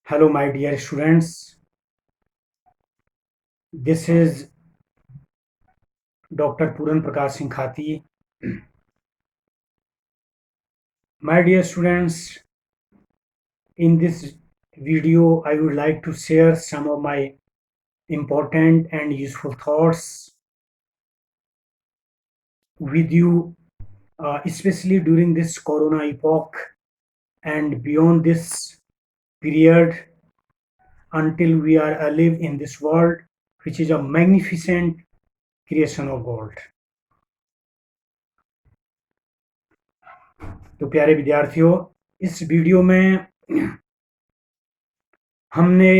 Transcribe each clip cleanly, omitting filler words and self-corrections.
Hello, my dear students. This is Dr. Puran Prakash Singh Khati. My dear students, in this video, I would like to share some of my important and useful thoughts with you, especially during this Corona epoch and beyond this period until we are alive in this world, which is a magnificent creation of God. तो प्यारे विद्यार्थियों, इस video में हमने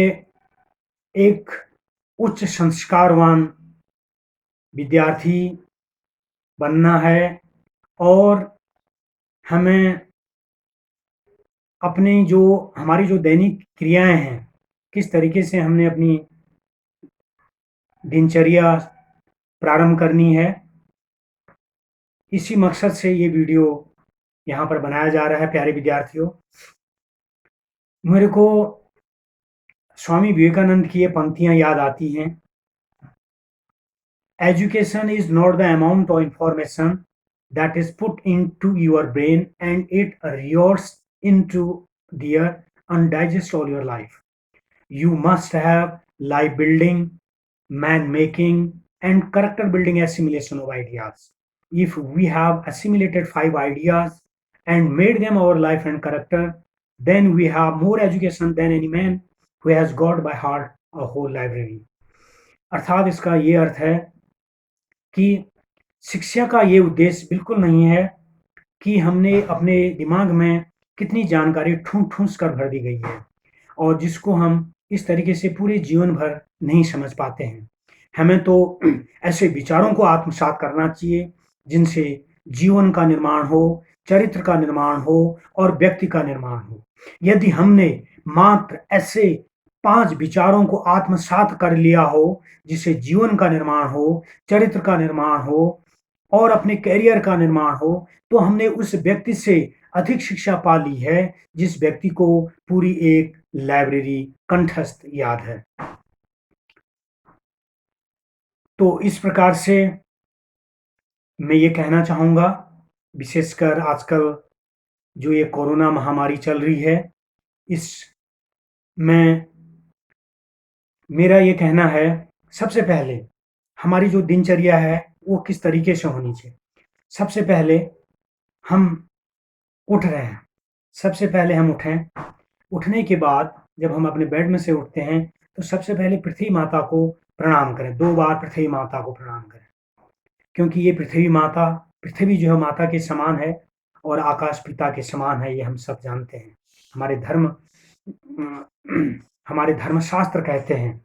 एक उच्च संस्कारवान विद्यार्थी बनना है और हमें हमारी जो दैनिक क्रियाएं हैं, किस तरीके से हमने अपनी दिनचर्या प्रारंभ करनी है, इसी मकसद से ये वीडियो यहाँ पर बनाया जा रहा है। प्यारे विद्यार्थियों, मेरे को स्वामी विवेकानंद की ये पंक्तियां याद आती हैं। Education is not the amount of information that is put into your brain and it resorts into there and digest all your life. You must have life building, man making, and character building assimilation of ideas. If we have assimilated 5 ideas and made them our life and character, then we have more education than any man who has got by heart a whole library. अर्थात इसका ये अर्थ है कि शिक्षा का ये उद्देश्य बिल्कुल नहीं है कि हमने अपने दिमाग में कितनी जानकारी ठूंस कर भर दी गई है और जिसको हम इस तरीके से पूरे जीवन भर नहीं समझ पाते हैं। हमें तो ऐसे विचारों को आत्मसात करना चाहिए जिनसे जीवन का निर्माण हो, चरित्र का निर्माण हो और व्यक्ति का निर्माण हो। यदि हमने मात्र ऐसे 5 विचारों को आत्मसात कर लिया हो जिससे जीवन का निर्माण हो, चरित्र का निर्माण हो और अपने करियर का निर्माण हो, तो हमने उस व्यक्ति से अधिक शिक्षा पा ली है जिस व्यक्ति को पूरी एक लाइब्रेरी कंठस्थ याद है। तो इस प्रकार से मैं ये कहना चाहूँगा, विशेषकर आजकल जो ये कोरोना महामारी चल रही है, इसमें मेरा ये कहना है, सबसे पहले हमारी जो दिनचर्या है वो किस तरीके से होनी चाहिए। सबसे पहले हम उठ रहे हैं, सबसे पहले हम उठें। उठने के बाद जब हम अपने बेड में से उठते हैं तो सबसे पहले पृथ्वी माता को प्रणाम करें। 2 बार पृथ्वी माता को प्रणाम करें, क्योंकि ये पृथ्वी जो है माता के समान है और आकाश पिता के समान है, ये हम सब जानते हैं। हमारे धर्मशास्त्र कहते हैं।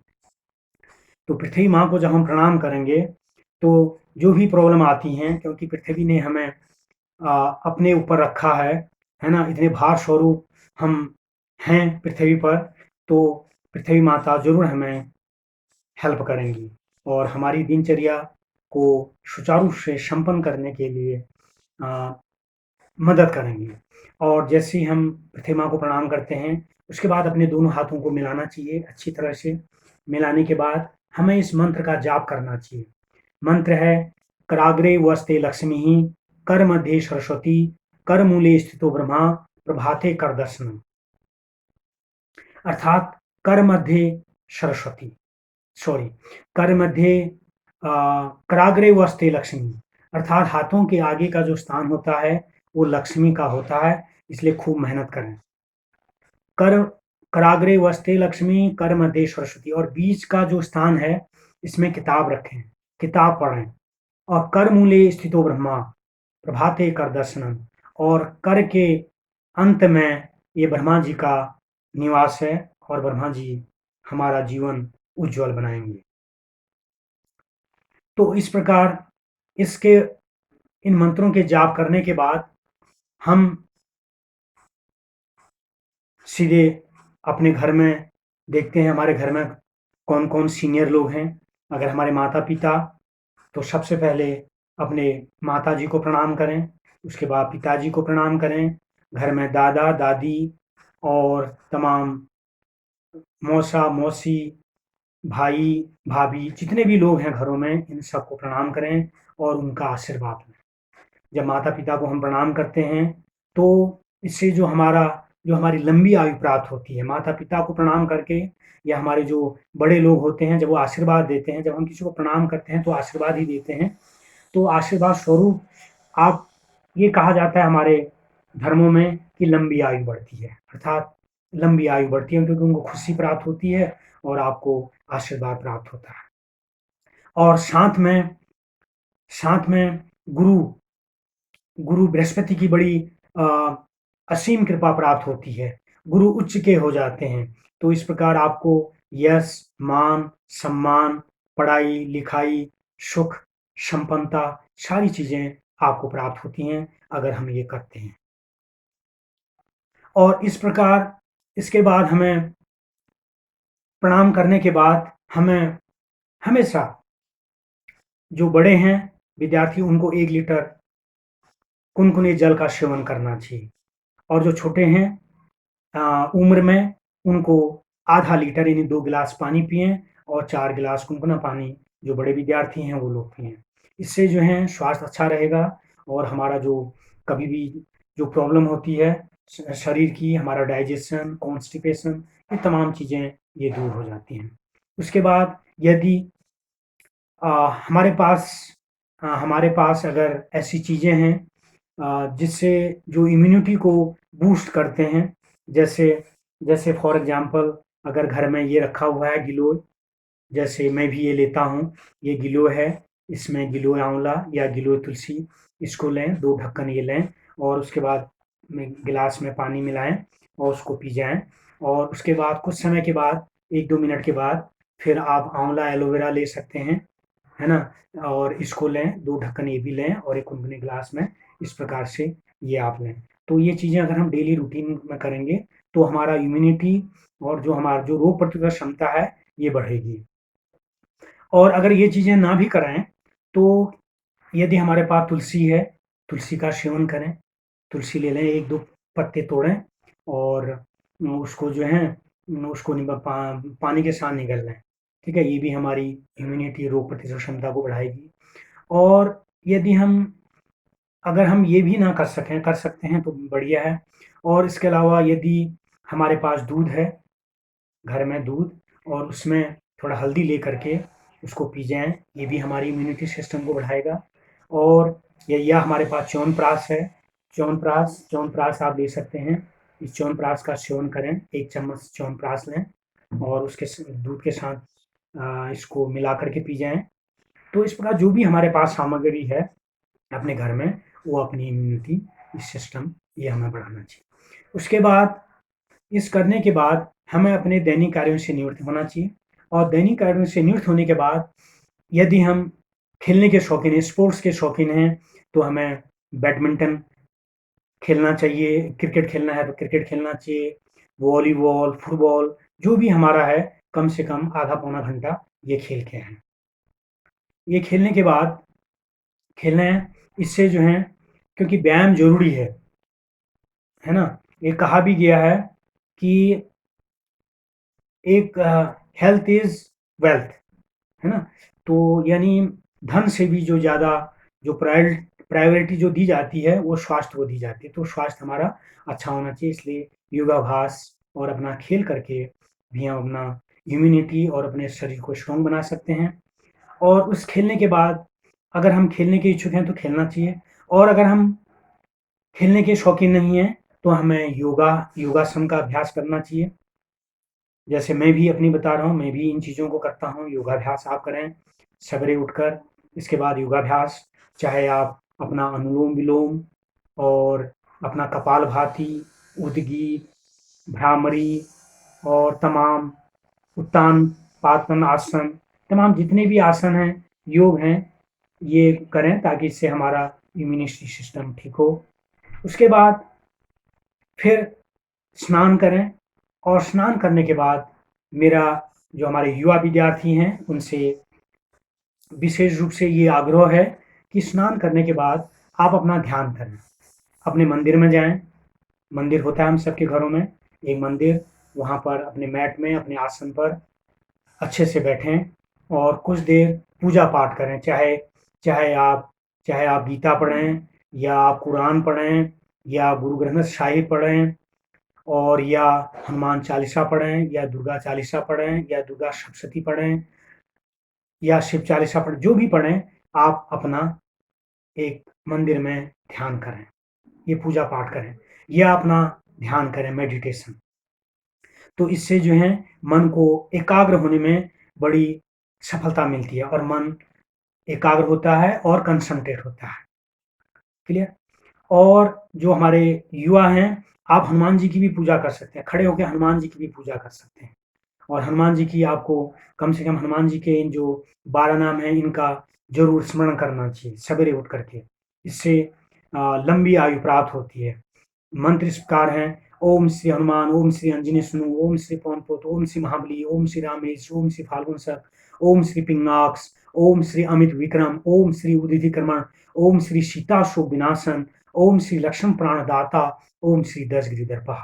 तो पृथ्वी माँ को जब हम प्रणाम करेंगे तो जो भी प्रॉब्लम आती हैं, क्योंकि पृथ्वी ने हमें अपने ऊपर रखा है ना, इतने भार स्वरूप हम हैं पृथ्वी पर, तो पृथ्वी माता जरूर हमें हेल्प करेंगी और हमारी दिनचर्या को सुचारू रूप से संपन्न करने के लिए मदद करेंगी। और जैसे ही हम पृथ्वी माँ को प्रणाम करते हैं, उसके बाद अपने दोनों हाथों को मिलाना चाहिए अच्छी तरह से। मिलाने के बाद हमें इस मंत्र का जाप करना चाहिए। मंत्र है, कराग्रे वस्ते लक्ष्मी, कर मध्ये सरस्वती, कर मूले स्थितो ब्रह्मा, प्रभाते कर दर्शनम। अर्थात कर मध्य कराग्रे वस्ते लक्ष्मी, अर्थात हाथों के आगे का जो स्थान होता है वो लक्ष्मी का होता है, इसलिए खूब मेहनत करें। कराग्रे वस्ते लक्ष्मी, कर मध्य सरस्वती, और बीच का जो स्थान है इसमें किताब रखें, किताब पढ़ें। और कर मूले स्थितो ब्रह्मा, प्रभाते कर दर्शनम, और कर के अंत में ये ब्रह्मा जी का निवास है और ब्रह्मा जी हमारा जीवन उज्जवल बनाएंगे। तो इस प्रकार इन मंत्रों के जाप करने के बाद हम सीधे अपने घर में देखते हैं हमारे घर में कौन कौन सीनियर लोग हैं। अगर हमारे माता पिता, तो सबसे पहले अपने माता जी को प्रणाम करें, उसके बाद पिताजी को प्रणाम करें। घर में दादा दादी और तमाम मौसा मौसी, भाई भाभी, जितने भी लोग हैं घरों में, इन सबको प्रणाम करें और उनका आशीर्वाद लें। जब माता पिता को हम प्रणाम करते हैं तो इससे जो हमारी लंबी आयु प्राप्त होती है। माता पिता को प्रणाम करके या हमारे जो बड़े लोग होते हैं, जब वो आशीर्वाद देते हैं, जब हम किसी को प्रणाम करते हैं तो आशीर्वाद ही देते हैं। तो आशीर्वाद स्वरूप आप ये कहा जाता है हमारे धर्मों में कि लंबी आयु बढ़ती है, अर्थात लंबी आयु बढ़ती है क्योंकि उनको खुशी प्राप्त होती है और आपको आशीर्वाद प्राप्त होता है। और साथ में गुरु गुरु बृहस्पति की बड़ी अ, असीम कृपा प्राप्त होती है। गुरु उच्च के हो जाते हैं, तो इस प्रकार आपको यश, मान, सम्मान, पढ़ाई लिखाई, सुख, संपन्नता, सारी चीजें आपको प्राप्त होती हैं अगर हम ये करते हैं। और इस प्रकार इसके बाद हमें प्रणाम करने के बाद हमें हमेशा जो बड़े हैं विद्यार्थी, उनको 1 लीटर कुनकुने जल का सेवन करना चाहिए। और जो छोटे हैं उम्र में, उनको आधा लीटर यानी 2 गिलास पानी पिएं और 4 गिलास गुनगुना पानी जो बड़े विद्यार्थी हैं वो लोग पिएं। इससे जो है स्वास्थ्य अच्छा रहेगा और हमारा जो कभी भी जो प्रॉब्लम होती है शरीर की, हमारा डाइजेशन, कॉन्स्टिपेशन, ये तमाम चीज़ें ये दूर हो जाती हैं। उसके बाद यदि अ, हमारे पास अगर ऐसी चीज़ें हैं जिससे जो इम्यूनिटी को बूस्ट करते हैं, जैसे जैसे फॉर एग्जांपल अगर घर में ये रखा हुआ है गिलोय, जैसे मैं भी ये लेता हूँ, ये गिलोय है, इसमें गिलोय आंवला या गिलोय तुलसी, इसको लें, 2 ढक्कन ये लें और उसके बाद में गिलास में पानी मिलाएँ और उसको पी जाएँ। और उसके बाद कुछ समय के बाद 1-2 मिनट के बाद फिर आप आंवला एलोवेरा ले सकते हैं, है ना? और इसको लें, 2 ढक्कन ये भी लें और एक गुनगुने गिलास में इस प्रकार से ये आप लें। तो ये चीज़ें अगर हम डेली रूटीन में करेंगे तो हमारा इम्यूनिटी और जो हमारा जो रोग प्रतिरोधक क्षमता है, ये बढ़ेगी। और अगर ये चीज़ें ना भी कराएँ, तो यदि हमारे पास तुलसी है, तुलसी का सेवन करें। तुलसी ले लें, 1-2 पत्ते तोड़ें और उसको जो है उसको पानी के साथ निगल लें, ठीक है? ये भी हमारी इम्यूनिटी, रोग प्रतिरोधक क्षमता को बढ़ाएगी। और यदि अगर हम ये भी ना कर सकते हैं तो बढ़िया है। और इसके अलावा यदि हमारे पास दूध है, घर में दूध और उसमें थोड़ा हल्दी लेकर के उसको पी जाएँ, ये भी हमारी इम्यूनिटी सिस्टम को बढ़ाएगा। और या हमारे पास च्यवनप्राश है, च्यवनप्राश आप ले सकते हैं। इस च्यवनप्राश का सेवन करें, 1 चम्मच च्यवनप्राश लें और उसके दूध के साथ इसको मिला कर के पी जाएँ। तो इस प्रकार जो भी हमारे पास सामग्री है अपने घर में, वो अपनी इम्यूनिटी सिस्टम ये हमें बढ़ाना चाहिए। उसके बाद इस करने के बाद हमें अपने दैनिक कार्यों से निवृत्त होना चाहिए। और दैनिक कार्यों से निवृत्त होने के बाद यदि हम खेलने के शौकीन हैं, स्पोर्ट्स के शौकीन हैं, तो हमें बैडमिंटन खेलना चाहिए, क्रिकेट खेलना है तो क्रिकेट खेलना चाहिए, वॉलीबॉल, फुटबॉल, जो भी हमारा है, कम से कम आधा पौना घंटा ये खेल के आएँ। ये खेलने के बाद खेलना है, इससे जो है क्योंकि व्यायाम ज़रूरी है ना? ये कहा भी गया है कि एक हेल्थ इज़ वेल्थ, है ना? तो यानी धन से भी जो ज़्यादा जो प्रायोरिटी जो दी जाती है, वो स्वास्थ्य को दी जाती है। तो स्वास्थ्य हमारा अच्छा होना चाहिए, इसलिए योगाभ्यास और अपना खेल करके भी हम अपना इम्यूनिटी और अपने शरीर को स्ट्रॉन्ग बना सकते हैं। और उस खेलने के बाद अगर हम खेलने के इच्छुक हैं तो खेलना चाहिए। और अगर हम खेलने के शौकीन नहीं हैं, तो हमें योगासन का अभ्यास करना चाहिए। जैसे मैं भी अपनी बता रहा हूँ, मैं भी इन चीज़ों को करता हूँ, योगाभ्यास आप करें, सवेरे उठकर इसके बाद योगाभ्यास, चाहे आप अपना अनुलोम-विलोम और अपना कपालभाति, उदगीर, भ्रामरी और तमाम उत्तान पातन आसन, तमाम जितने भी आसन हैं, योग हैं, ये करें ताकि इससे हमारा इम्यूनिटी सिस्टम ठीक हो। उसके बाद फिर स्नान करें और स्नान करने के बाद मेरा जो हमारे युवा विद्यार्थी हैं, उनसे विशेष रूप से ये आग्रह है कि स्नान करने के बाद आप अपना ध्यान करें। अपने मंदिर में जाएँ, मंदिर होता है हम सबके घरों में, एक मंदिर, वहाँ पर अपने मैट में, अपने आसन पर अच्छे से बैठें और कुछ देर पूजा पाठ करें। चाहे चाहे आप चाहे आप गीता पढ़ें या आप कुरान पढ़ें या गुरु ग्रंथ साहिब पढ़ें और या हनुमान चालीसा पढ़ें या दुर्गा चालीसा पढ़ें या दुर्गा सप्तशती पढ़ें या शिव चालीसा पढ़ें, जो भी पढ़ें, आप अपना एक मंदिर में ध्यान करें, ये पूजा पाठ करें या अपना ध्यान करें, मेडिटेशन। तो इससे जो है मन को एकाग्र होने में बड़ी सफलता मिलती है और मन एकाग्र होता है और कंसंट्रेट होता है। क्लियर? और जो हमारे युवा हैं, आप हनुमान जी की भी पूजा कर सकते हैं, खड़े होके हनुमान जी की भी पूजा कर सकते हैं और हनुमान जी की आपको कम से कम हनुमान जी के इन जो 12 नाम हैं, इनका ज़रूर स्मरण करना चाहिए सवेरे उठ कर के। इससे लंबी आयु प्राप्त होती है। मंत्र इस प्रकार हैं, ओम श्री हनुमान, ओम श्री अंजनी सुनु, ओम श्री पवनपुत, ओम श्री महाबली, ओम श्री रामेश, ओम श्री फाल्गुन सर, ओम श्री पिंगाक्ष, ओम श्री अमित विक्रम, ओम श्री उदितिक्रमण, ओम श्री सीता शोक विनाशन, ओम श्री लक्ष्मण प्राणदाता, ओम श्री दशग्रीदर्पः।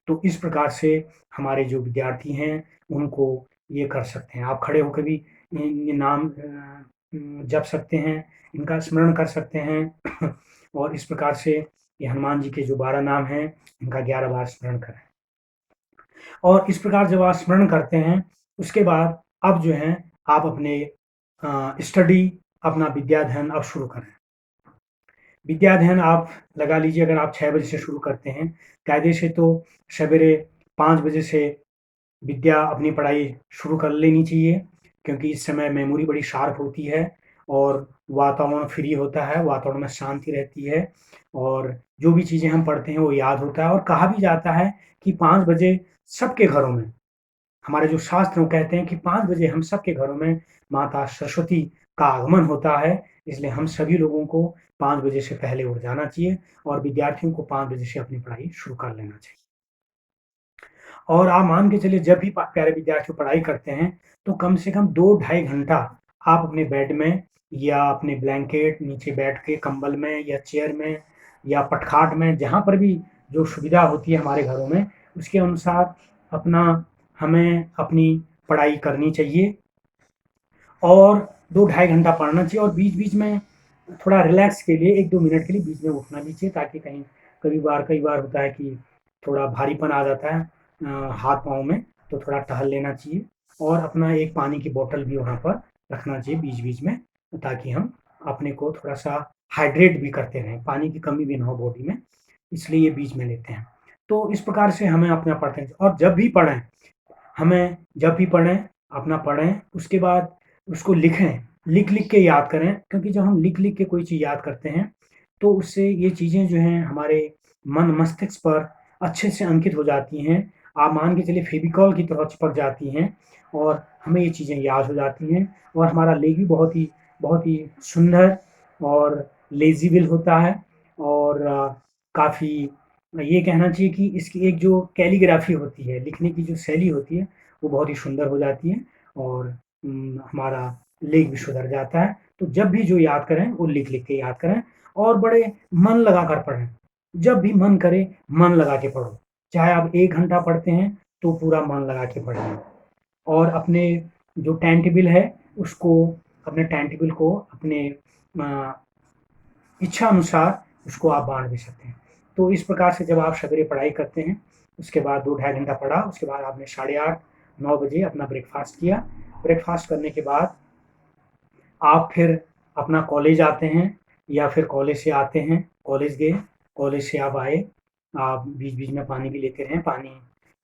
तो इस प्रकार से हमारे जो विद्यार्थी हैं, उनको ये कर सकते हैं। आप खड़े होकर भी ये नाम जप सकते हैं, इनका स्मरण कर सकते हैं और इस प्रकार से ये हनुमान जी के जो 12 नाम हैं, इनका 11 बार स्मरण करें। और इस प्रकार जब आप स्मरण करते हैं, उसके बाद अब जो है आप अपने स्टडी, अपना विद्या अध्ययन अब शुरू करें। विद्या अध्ययन आप लगा लीजिए, अगर आप 6 बजे से शुरू करते हैं, कायदे से तो सवेरे 5 बजे से विद्या अपनी पढ़ाई शुरू कर लेनी चाहिए, क्योंकि इस समय मेमोरी बड़ी शार्प होती है और वातावरण फ्री होता है, वातावरण में शांति रहती है और जो भी चीज़ें हम पढ़ते हैं वो याद होता है। और कहा भी जाता है कि 5 बजे सबके घरों में, हमारे जो शास्त्र वो कहते हैं कि 5 बजे हम सबके घरों में माता सरस्वती का आगमन होता है, इसलिए हम सभी लोगों को 5 बजे से पहले उठ जाना चाहिए और विद्यार्थियों को 5 बजे से अपनी पढ़ाई शुरू कर लेना चाहिए। और आप मान के चलिए, जब भी प्यारे विद्यार्थी पढ़ाई करते हैं, तो कम से कम 2 ढाई घंटा आप अपने बेड में या अपने ब्लैंकेट नीचे बैठ के कंबल में या चेयर में या पटखाट में, जहाँ पर भी जो सुविधा होती है हमारे घरों में, उसके अनुसार अपना हमें अपनी पढ़ाई करनी चाहिए और 2 ढाई घंटा पढ़ना चाहिए और बीच-बीच में थोड़ा रिलैक्स के लिए 1-2 मिनट के लिए बीच में उठना भी चाहिए, ताकि कहीं कई बार होता है कि थोड़ा भारीपन आ जाता है हाथ-पाँव में, तो थोड़ा टहल लेना चाहिए और अपना एक पानी की बॉटल भी वहाँ पर रखना चाहिए बीच-बीच में, ताकि हम अपने को थोड़ा-सा हाइड्रेट भी करते रहें, पानी की कमी भी ना हो बॉडी में, इसलिए ये बीच में लेते हैं। तो इस प्रकार से हमें अपना पढ़ते हैं और जब भी पढ़ें, अपना पढ़ें, उसके बाद उसको लिखें, लिख-लिख के याद करें, क्योंकि जब हम लिख-लिख के कोई चीज़ याद करते हैं, तो उससे ये चीज़ें जो हैं हमारे मन मस्तिष्क पर अच्छे से अंकित हो जाती हैं। आप मान के चलिए फेविकोल की तरह चिपक जाती हैं और हमें ये चीज़ें याद हो जाती हैं और हमारा लेख भी बहुत ही सुंदर और लेज़िबल होता है और काफ़ी ये कहना चाहिए कि इसकी एक जो कैलीग्राफ़ी होती है, लिखने की जो शैली होती है, वो बहुत ही सुंदर हो जाती है और हमारा लेख भी सुधर जाता है। तो जब भी जो याद करें, वो लिख-लिख के याद करें और बड़े मन लगाकर पढ़ें। जब भी मन करे, मन लगा के पढ़ो। चाहे आप 1 घंटा पढ़ते हैं, तो पूरा मन लगा के पढ़िए और अपने जो टाइम टेबल है, उसको अपने टाइम टेबल को अपने अ, इच्छा अनुसार उसको आप बाँट भी सकते हैं। तो इस प्रकार से जब आप सवेरे पढ़ाई करते हैं, उसके बाद 2 ढाई घंटा पढ़ा, उसके बाद आपने साढ़े 8, 9 बजे अपना ब्रेकफ़ास्ट किया। ब्रेकफ़ास्ट करने के बाद आप फिर अपना कॉलेज आते हैं या फिर कॉलेज से आते हैं, कॉलेज गए, कॉलेज से आप आए, आप बीच-बीच में पानी भी लेते रहें, पानी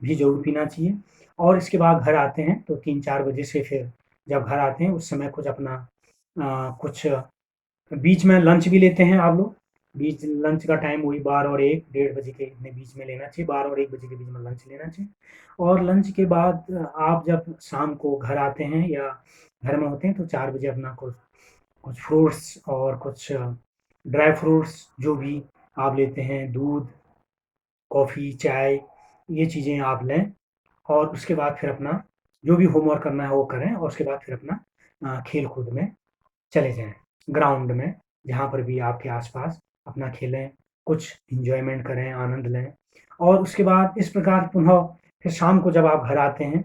भी ज़रूर पीना चाहिए और इसके बाद घर आते हैं, तो 3-4 बजे से फिर जब घर आते हैं, उस समय कुछ अपना कुछ बीच में लंच भी लेते हैं आप लोग। बीच लंच का टाइम वही 12 और 1, डेढ़ बजे के इतने बीच में लेना चाहिए, 12 और 1 बजे के बीच में लंच लेना चाहिए और लंच के बाद आप जब शाम को घर आते हैं या घर में होते हैं, तो 4 बजे अपना कुछ कुछ फ्रूट्स और कुछ ड्राई फ्रूट्स जो भी आप लेते हैं, दूध, कॉफ़ी, चाय, ये चीज़ें आप लें और उसके बाद फिर अपना जो भी होमवर्क करना है वो करें और उसके बाद फिर अपना खेल-कूद में चले जाएँ, ग्राउंड में, जहाँ पर भी आपके आस-पास अपना खेलें कुछ एन्जॉयमेंट करें, आनंद लें और उसके बाद इस प्रकार पुनः फिर शाम को जब आप घर आते हैं,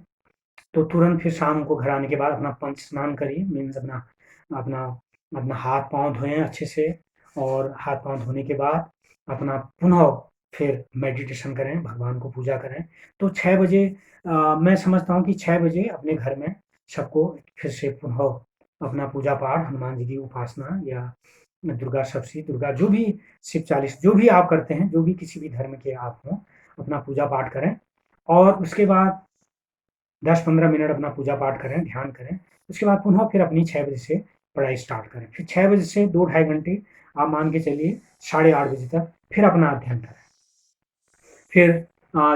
तो तुरंत फिर शाम को घर आने के बाद अपना पंच स्नान करिए मीन्स अपना अपना अपना हाथ-पाँव धोएँ अच्छे से और हाथ-पाँव धोने के बाद अपना पुनः फिर मेडिटेशन करें, भगवान को पूजा करें। तो 6 बजे मैं समझता हूँ कि 6 बजे अपने घर में सबको फिर से पुनः अपना पूजा-पाठ, हनुमान जी की उपासना या दुर्गा सप्तशती, दुर्गा जो भी शिव चालीस जो भी आप करते हैं, जो भी किसी भी धर्म के आप हों, अपना पूजा-पाठ करें और उसके बाद 10-15 मिनट अपना पूजा-पाठ करें, ध्यान करें। उसके बाद पुनः फिर अपनी 6 बजे से पढ़ाई स्टार्ट करें। फिर 6 बजे से 2 ढाई घंटे आप मान के चलिए साढ़े 8 बजे तक फिर अपना अध्ययन करें। फिर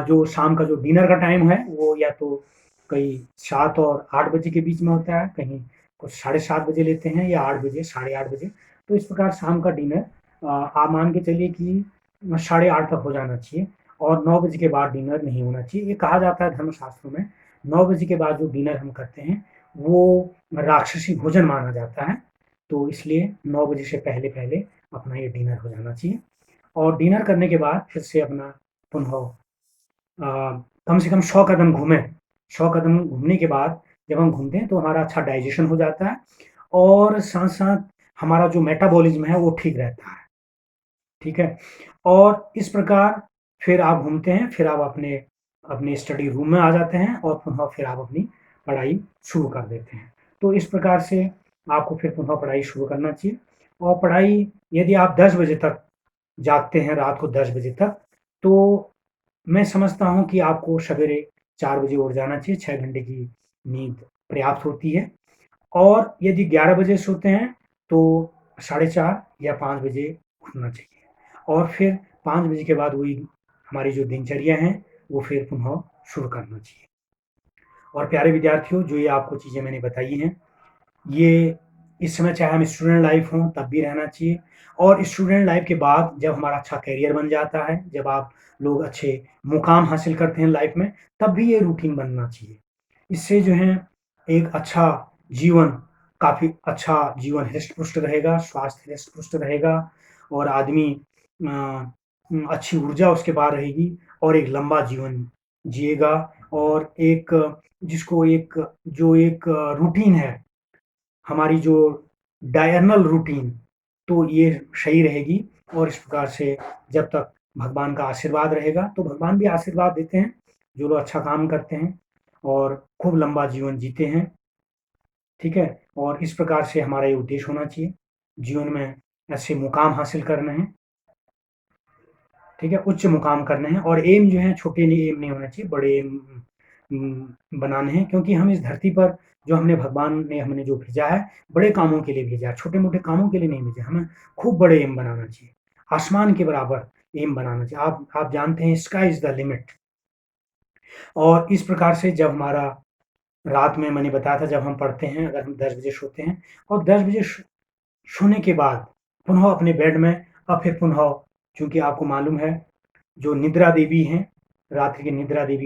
जो शाम का जो डिनर का टाइम है, वो या तो कहीं 7 और 8 बजे के बीच में होता है, कहीं कुछ साढ़े 7 बजे लेते हैं या 8 बजे, साढ़े 8 बजे। तो इस प्रकार शाम का डिनर आप मान के चलिए कि साढ़े 8 तक हो जाना चाहिए और 9 बजे के बाद डिनर नहीं होना चाहिए। ये कहा जाता है धर्मशास्त्रों में, 9 बजे के बाद जो डिनर हम करते हैं, वो राक्षसी भोजन माना जाता है। तो इसलिए 9 बजे से पहले-पहले अपना ये डिनर हो जाना चाहिए और डिनर करने के बाद फिर से अपना पुनः कम से कम 100 कदम घूमें। 100 कदम घूमने के बाद जब हम घूमते हैं तो हमारा अच्छा डाइजेशन हो जाता है और साथ-साथ हमारा जो मेटाबॉलिज़्म है वो ठीक रहता है, ठीक है? और इस प्रकार फिर आप घूमते हैं, फिर आप अपने अपने स्टडी रूम में आ जाते हैं और पुनः फिर आप अपनी पढ़ाई शुरू कर देते हैं। तो इस प्रकार से आपको फिर पुनः पढ़ाई शुरू करना चाहिए और पढ़ाई यदि आप 10 बजे तक जागते हैं, रात को 10 बजे तक, तो मैं समझता हूँ कि आपको सवेरे 4 बजे उठ जाना चाहिए, 6 घंटे की नींद पर्याप्त होती है और यदि 11 बजे सोते हैं, तो साढ़े 4 या 5 बजे उठना चाहिए और फिर 5 बजे के बाद वही हमारी जो दिनचर्या है, वो फिर पुनः शुरू करना चाहिए। और प्यारे विद्यार्थियों, जो ये आपको चीज़ें मैंने बताई हैं, ये इस समय चाहे हम स्टूडेंट लाइफ हों तब भी रहना चाहिए और स्टूडेंट लाइफ के बाद जब हमारा अच्छा करियर बन जाता है, जब आप लोग अच्छे मुकाम हासिल करते हैं लाइफ में, तब भी ये रूटीन बनना चाहिए। इससे जो है एक अच्छा जीवन, काफ़ी अच्छा जीवन हृष्ट-पुष्ट रहेगा, स्वास्थ्य हृष्ट-पुष्ट रहेगा और आदमी अच्छी ऊर्जा उसके पास रहेगी और एक लंबा जीवन जिएगा और एक जिसको एक जो एक रूटीन है हमारी जो डायरनल रूटीन, तो ये सही रहेगी और इस प्रकार से जब तक भगवान का आशीर्वाद रहेगा, तो भगवान भी आशीर्वाद देते हैं, जो लोग अच्छा काम करते हैं और खूब लंबा जीवन जीते हैं, ठीक है? और इस प्रकार से हमारा ये उद्देश्य होना चाहिए, जीवन में ऐसे मुकाम हासिल करने हैं, ठीक है? उच्च मुकाम करने हैं और एम जो है छोटे नहीं एम नहीं होने चाहिए, बड़े एम बनाने हैं क्योंकि हम इस धरती पर जो हमने भगवान ने हमें जो भेजा है, बड़े कामों के लिए भेजा है, छोटे-मोटे कामों के लिए नहीं भेजा, हमें खूब बड़े एम बनाना चाहिए, आसमान के बराबर एम बनाना चाहिए। आप जानते हैं स्काई इज़ द लिमिट और इस प्रकार से जब हमारा रात में मैंने बताया था जब हम पढ़ते हैं, अगर हम 10 बजे सोते हैं और 10 बजे सोने के बाद पुनः अपने बेड में और फिर पुनः चूँकि आपको मालूम है, जो निद्रा देवी हैं, रात्रि की निद्रा देवी